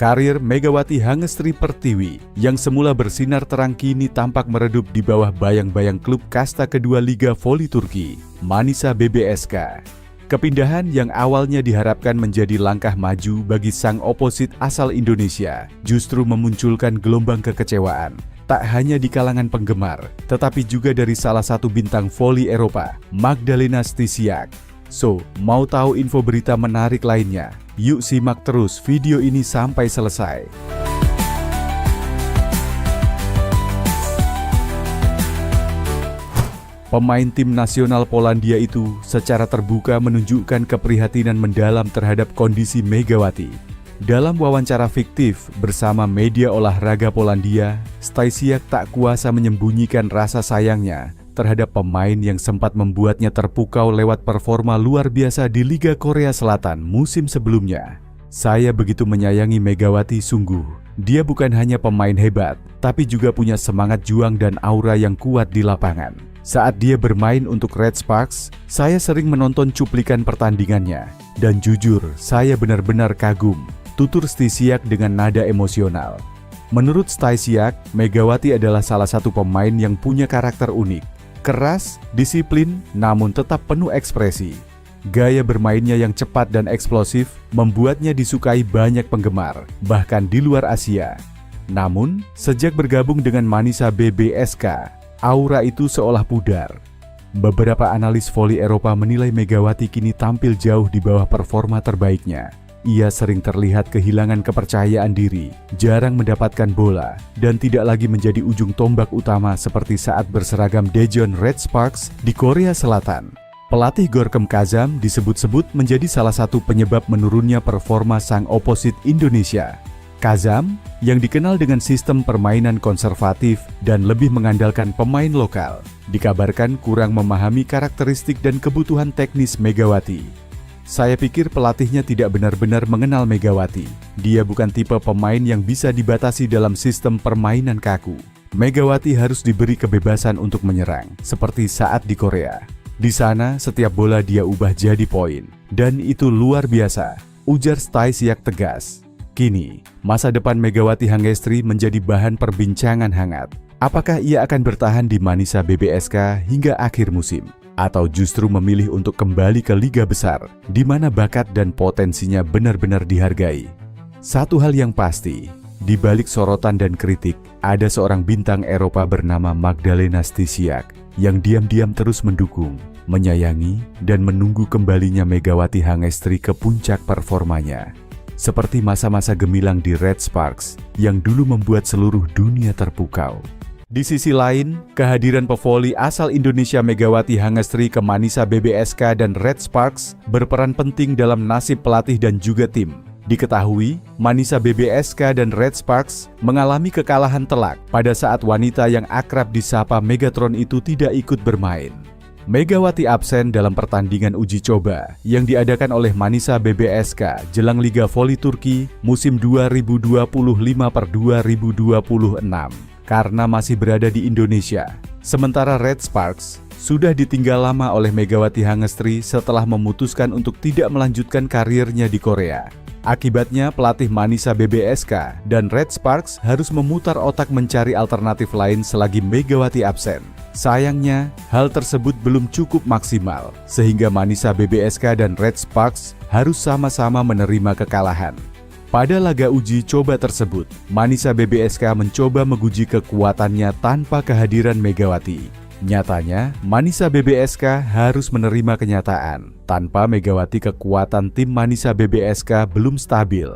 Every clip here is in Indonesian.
Karir Megawati Hangestri Pertiwi yang semula bersinar terang kini tampak meredup di bawah bayang-bayang klub kasta kedua Liga Voli Turki, Manisa BBSK. Kepindahan yang awalnya diharapkan menjadi langkah maju bagi sang oposit asal Indonesia justru memunculkan gelombang kekecewaan. Tak hanya di kalangan penggemar, tetapi juga dari salah satu bintang voli Eropa, Magdalena Stysiak. So, mau tahu info berita menarik lainnya? Yuk simak terus video ini sampai selesai. Pemain tim nasional Polandia itu secara terbuka menunjukkan keprihatinan mendalam terhadap kondisi Megawati. Dalam wawancara fiktif bersama media olahraga Polandia, Stysiak tak kuasa menyembunyikan rasa sayangnya terhadap pemain yang sempat membuatnya terpukau lewat performa luar biasa di Liga Korea Selatan musim sebelumnya. Saya begitu menyayangi Megawati sungguh. Dia bukan hanya pemain hebat, tapi juga punya semangat juang dan aura yang kuat di lapangan. Saat dia bermain untuk Red Sparks, saya sering menonton cuplikan pertandingannya. Dan jujur, saya benar-benar kagum, tutur Stysiak dengan nada emosional. Menurut Stysiak, Megawati adalah salah satu pemain yang punya karakter unik. Keras, disiplin, namun tetap penuh ekspresi. Gaya bermainnya yang cepat dan eksplosif membuatnya disukai banyak penggemar, bahkan di luar Asia. Namun, sejak bergabung dengan Manisa BBSK, aura itu seolah pudar. Beberapa analis voli Eropa menilai Megawati kini tampil jauh di bawah performa terbaiknya. Ia sering terlihat kehilangan kepercayaan diri, jarang mendapatkan bola, dan tidak lagi menjadi ujung tombak utama seperti saat berseragam Daejeon Red Sparks di Korea Selatan. Pelatih Gorkem Kazam disebut-sebut menjadi salah satu penyebab menurunnya performa sang oposit Indonesia. Kazam, yang dikenal dengan sistem permainan konservatif dan lebih mengandalkan pemain lokal, dikabarkan kurang memahami karakteristik dan kebutuhan teknis Megawati. Saya pikir pelatihnya tidak benar-benar mengenal Megawati. Dia bukan tipe pemain yang bisa dibatasi dalam sistem permainan kaku. Megawati harus diberi kebebasan untuk menyerang, seperti saat di Korea. Di sana, setiap bola dia ubah jadi poin. Dan itu luar biasa, ujar Stysiak tegas. Kini, masa depan Megawati Hangestri menjadi bahan perbincangan hangat. Apakah ia akan bertahan di Manisa BBSK hingga akhir musim? Atau justru memilih untuk kembali ke liga besar, di mana bakat dan potensinya benar-benar dihargai? Satu hal yang pasti, di balik sorotan dan kritik, ada seorang bintang Eropa bernama Magdalena Stysiak yang diam-diam terus mendukung, menyayangi, dan menunggu kembalinya Megawati Hangestri ke puncak performanya. Seperti masa-masa gemilang di Red Sparks yang dulu membuat seluruh dunia terpukau. Di sisi lain, kehadiran pevoli asal Indonesia Megawati Hangestri ke Manisa BBSK dan Red Sparks berperan penting dalam nasib pelatih dan juga tim. Diketahui, Manisa BBSK dan Red Sparks mengalami kekalahan telak pada saat wanita yang akrab disapa Megatron itu tidak ikut bermain. Megawati absen dalam pertandingan uji coba yang diadakan oleh Manisa BBSK jelang Liga Voli Turki musim 2025/2026. Karena masih berada di Indonesia. Sementara Red Sparks sudah ditinggal lama oleh Megawati Hangestri setelah memutuskan untuk tidak melanjutkan karirnya di Korea. Akibatnya pelatih Manisa BBSK dan Red Sparks harus memutar otak mencari alternatif lain selagi Megawati absen. Sayangnya, hal tersebut belum cukup maksimal, sehingga Manisa BBSK dan Red Sparks harus sama-sama menerima kekalahan. Pada laga uji coba tersebut, Manisa BBSK mencoba menguji kekuatannya tanpa kehadiran Megawati. Nyatanya, Manisa BBSK harus menerima kenyataan. Tanpa Megawati, kekuatan tim Manisa BBSK belum stabil.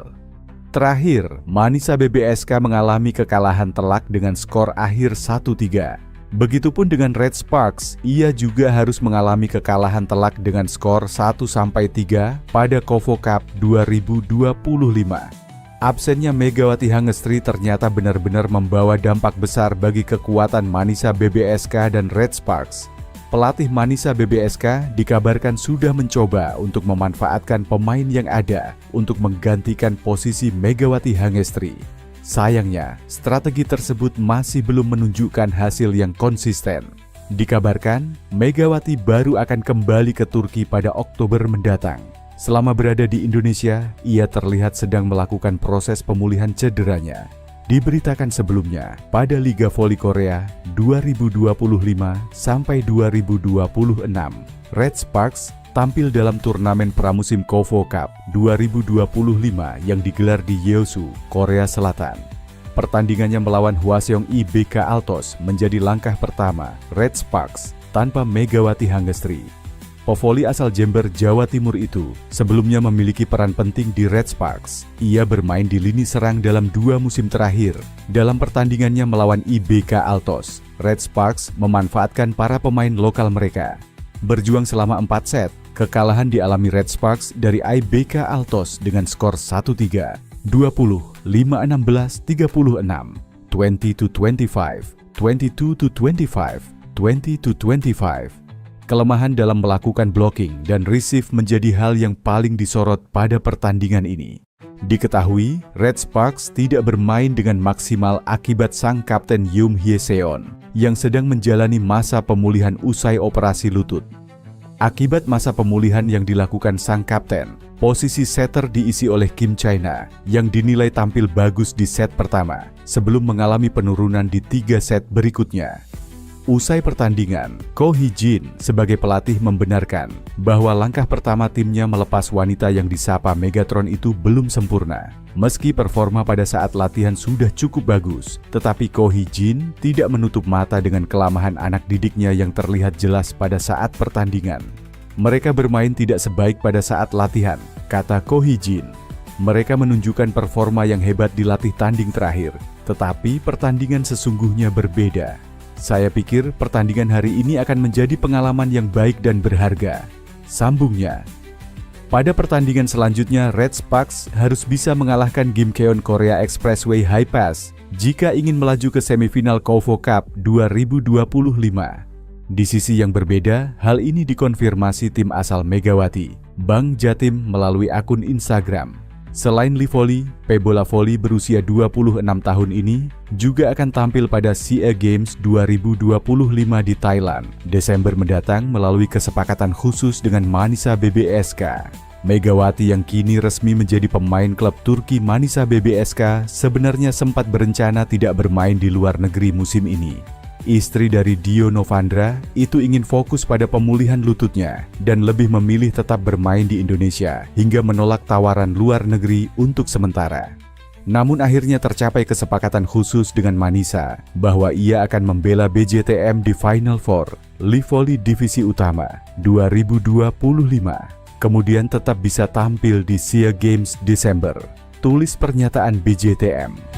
Terakhir, Manisa BBSK mengalami kekalahan telak dengan skor akhir 1-3. Begitupun dengan Red Sparks, ia juga harus mengalami kekalahan telak dengan skor 1-3 pada Kovo Cup 2025. Absennya Megawati Hangestri ternyata benar-benar membawa dampak besar bagi kekuatan Manisa BBSK dan Red Sparks. Pelatih Manisa BBSK dikabarkan sudah mencoba untuk memanfaatkan pemain yang ada untuk menggantikan posisi Megawati Hangestri. Sayangnya, strategi tersebut masih belum menunjukkan hasil yang konsisten. Dikabarkan, Megawati baru akan kembali ke Turki pada Oktober mendatang. Selama berada di Indonesia, ia terlihat sedang melakukan proses pemulihan cederanya. Diberitakan sebelumnya, pada Liga Voli Korea 2025 sampai 2026, Red Sparks tampil dalam turnamen pramusim KOFO Cup 2025 yang digelar di Yeosu, Korea Selatan. Pertandingannya melawan Hwaseong IBK Altos menjadi langkah pertama Red Sparks tanpa Megawati Hangestri. Pevoli asal Jember, Jawa Timur itu sebelumnya memiliki peran penting di Red Sparks. Ia bermain di lini serang dalam 2 musim terakhir. Dalam pertandingannya melawan IBK Altos, Red Sparks memanfaatkan para pemain lokal mereka. Berjuang selama 4 set, kekalahan dialami Red Sparks dari IBK Altos dengan skor 1-3, 20, 5-16, 36, 20-25, 22-25, 20-25. Kelemahan dalam melakukan blocking dan receive menjadi hal yang paling disorot pada pertandingan ini. Diketahui, Red Sparks tidak bermain dengan maksimal akibat sang kapten Yoon Hye-seon yang sedang menjalani masa pemulihan usai operasi lutut. Akibat masa pemulihan yang dilakukan sang kapten, posisi setter diisi oleh Kim China yang dinilai tampil bagus di set pertama sebelum mengalami penurunan di 3 set berikutnya. Usai pertandingan, Ko Hee-jin sebagai pelatih membenarkan bahwa langkah pertama timnya melepas wanita yang disapa Megatron itu belum sempurna. Meski performa pada saat latihan sudah cukup bagus, tetapi Ko Hee-jin tidak menutup mata dengan kelemahan anak didiknya yang terlihat jelas pada saat pertandingan. Mereka bermain tidak sebaik pada saat latihan, kata Ko Hee-jin. Mereka menunjukkan performa yang hebat di latih tanding terakhir, tetapi pertandingan sesungguhnya berbeda. Saya pikir pertandingan hari ini akan menjadi pengalaman yang baik dan berharga, sambungnya. Pada pertandingan selanjutnya, Red Sparks harus bisa mengalahkan Gimcheon Korea Expressway High Pass jika ingin melaju ke semifinal KOFO Cup 2025. Di sisi yang berbeda, hal ini dikonfirmasi tim asal Megawati, Bang Jatim melalui akun Instagram. Selain Lee Voli, Pebola Voli berusia 26 tahun ini juga akan tampil pada SEA Games 2025 di Thailand, Desember mendatang melalui kesepakatan khusus dengan Manisa BBSK. Megawati yang kini resmi menjadi pemain klub Turki Manisa BBSK sebenarnya sempat berencana tidak bermain di luar negeri musim ini. Istri dari Dio Novandra itu ingin fokus pada pemulihan lututnya dan lebih memilih tetap bermain di Indonesia hingga menolak tawaran luar negeri untuk sementara. Namun akhirnya tercapai kesepakatan khusus dengan Manisa bahwa ia akan membela BJTM di Final Four Lee Voli Divisi Utama 2025. Kemudian tetap bisa tampil di SEA Games Desember, tulis pernyataan BJTM.